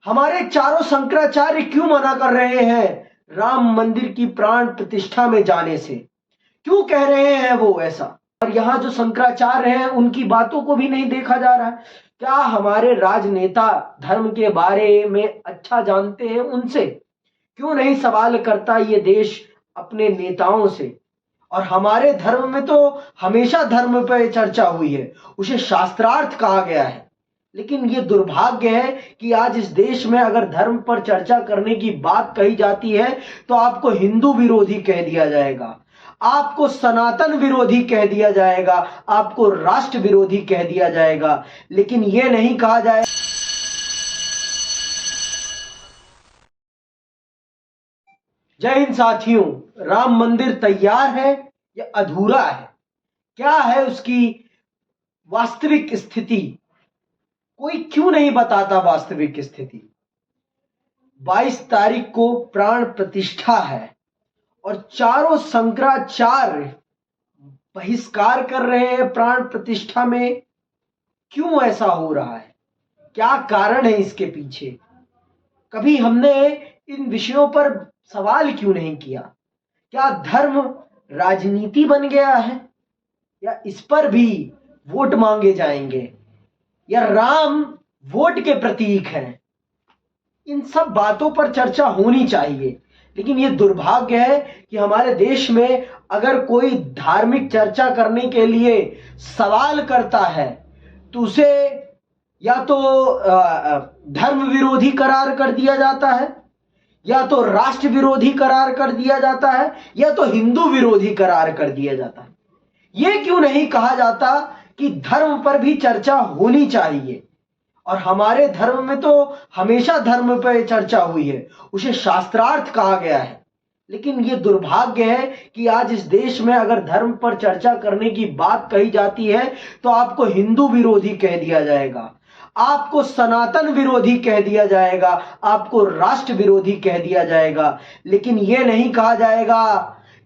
हमारे चारों शंकराचार्य क्यों मना कर रहे हैं राम मंदिर की प्राण प्रतिष्ठा में जाने से? क्यों कह रहे हैं वो ऐसा? और यहाँ जो शंकराचार्य हैं उनकी बातों को भी नहीं देखा जा रहा है। क्या हमारे राजनेता धर्म के बारे में अच्छा जानते हैं? उनसे क्यों नहीं सवाल करता ये देश अपने नेताओं से? और हमारे धर्म में तो हमेशा धर्म पर चर्चा हुई है, उसे शास्त्रार्थ कहा गया है। लेकिन ये दुर्भाग्य है कि आज इस देश में अगर धर्म पर चर्चा करने की बात कही जाती है तो आपको हिंदू विरोधी कह दिया जाएगा, आपको सनातन विरोधी कह दिया जाएगा, आपको राष्ट्र विरोधी कह दिया जाएगा। लेकिन यह नहीं कहा जाए। जय हिंद साथियों, राम मंदिर तैयार है या अधूरा है? क्या है उसकी वास्तविक स्थिति? कोई क्यों नहीं बताता वास्तविक स्थिति? 22 तारीख को प्राण प्रतिष्ठा है और चारों शंकराचार्य बहिष्कार कर रहे हैं प्राण प्रतिष्ठा में। क्यों ऐसा हो रहा है? क्या कारण है इसके पीछे? कभी हमने इन विषयों पर सवाल क्यों नहीं किया? क्या धर्म राजनीति बन गया है या इस पर भी वोट मांगे जाएंगे, या राम वोट के प्रतीक हैं? इन सब बातों पर चर्चा होनी चाहिए। लेकिन ये दुर्भाग्य है कि हमारे देश में अगर कोई धार्मिक चर्चा करने के लिए सवाल करता है तो उसे या तो धर्म विरोधी करार कर दिया जाता है, या तो राष्ट्र विरोधी करार कर दिया जाता है, या तो हिंदू विरोधी करार कर दिया जाता है। यह क्यों नहीं कहा जाता कि धर्म पर भी चर्चा होनी चाहिए? और हमारे धर्म में तो हमेशा धर्म पर चर्चा हुई है, उसे शास्त्रार्थ कहा गया है। लेकिन यह दुर्भाग्य है कि आज इस देश में अगर धर्म पर चर्चा करने की बात कही जाती है तो आपको हिंदू विरोधी कह दिया जाएगा, आपको सनातन विरोधी कह दिया जाएगा, आपको राष्ट्र विरोधी कह दिया जाएगा। लेकिन यह नहीं कहा जाएगा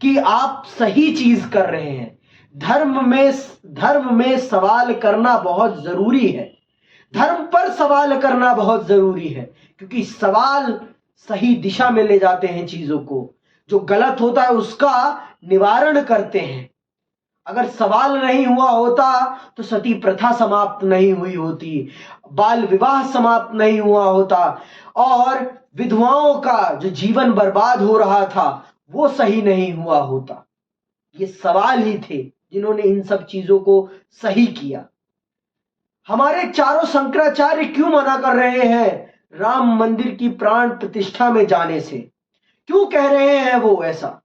कि आप सही चीज कर रहे हैं। धर्म में सवाल करना बहुत जरूरी है, धर्म पर सवाल करना बहुत जरूरी है, क्योंकि सवाल सही दिशा में ले जाते हैं चीजों को, जो गलत होता है उसका निवारण करते हैं। अगर सवाल नहीं हुआ होता तो सती प्रथा समाप्त नहीं हुई होती, बाल विवाह समाप्त नहीं हुआ होता, और विधवाओं का जो जीवन बर्बाद हो रहा था वो सही नहीं हुआ होता। ये सवाल ही थे जिन्होंने इन सब चीजों को सही किया। हमारे चारों शंकराचार्य क्यों मना कर रहे हैं राम मंदिर की प्राण प्रतिष्ठा में जाने से? क्यों कह रहे हैं वो ऐसा?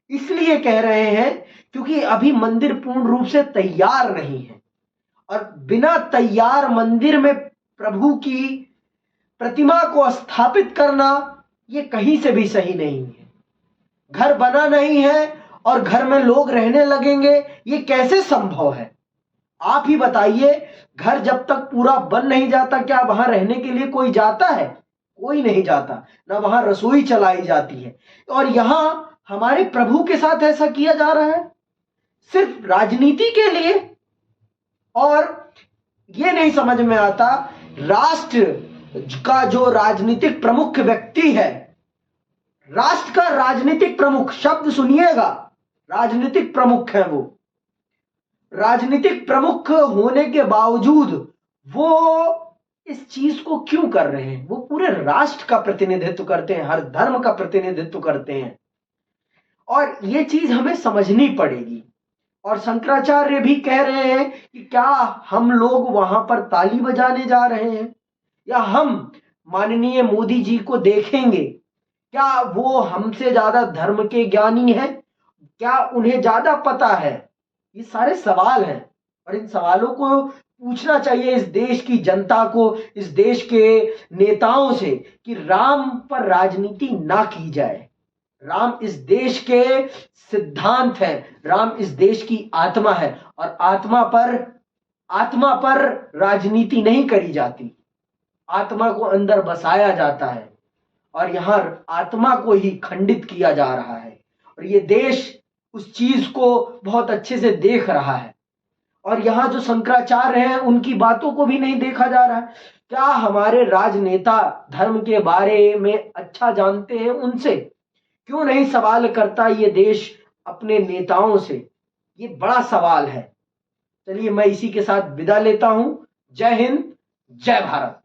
इसलिए कह रहे हैं क्योंकि अभी मंदिर पूर्ण रूप से तैयार नहीं है, और बिना तैयार मंदिर में प्रभु की प्रतिमा को स्थापित करना ये कहीं से भी सही नहीं है। घर बना नहीं है और घर में लोग रहने लगेंगे, ये कैसे संभव है? आप ही बताइए। घर जब तक पूरा बन नहीं जाता क्या वहां रहने के लिए कोई जाता है? कोई नहीं जाता, ना वहां रसोई चलाई जाती है। और यहां हमारे प्रभु के साथ ऐसा किया जा रहा है सिर्फ राजनीति के लिए। और यह नहीं समझ में आता, राष्ट्र का जो राजनीतिक प्रमुख व्यक्ति है, राष्ट्र का राजनीतिक प्रमुख, शब्द सुनिएगा, राजनीतिक प्रमुख है वो। राजनीतिक प्रमुख होने के बावजूद वो इस चीज को क्यों कर रहे हैं? वो पूरे राष्ट्र का प्रतिनिधित्व करते हैं, हर धर्म का प्रतिनिधित्व करते हैं, और ये चीज हमें समझनी पड़ेगी। और शंकराचार्य भी कह रहे हैं कि क्या हम लोग वहां पर ताली बजाने जा रहे हैं, या हम माननीय मोदी जी को देखेंगे? क्या वो हमसे ज्यादा धर्म के ज्ञानी हैं? क्या उन्हें ज्यादा पता है? ये सारे सवाल हैं, और इन सवालों को पूछना चाहिए इस देश की जनता को, इस देश के नेताओं से, कि राम पर राजनीति ना की जाए। राम इस देश के सिद्धांत है, राम इस देश की आत्मा है, और आत्मा पर राजनीति नहीं करी जाती। आत्मा को अंदर बसाया जाता है, और यहां आत्मा को ही खंडित किया जा रहा है, और ये देश उस चीज को बहुत अच्छे से देख रहा है। और यहाँ जो शंकराचार्य हैं उनकी बातों को भी नहीं देखा जा रहा है। क्या हमारे राजनेता धर्म के बारे में अच्छा जानते हैं? उनसे क्यों नहीं सवाल करता ये देश अपने नेताओं से? ये बड़ा सवाल है। चलिए मैं इसी के साथ विदा लेता हूं। जय हिंद, जय भारत।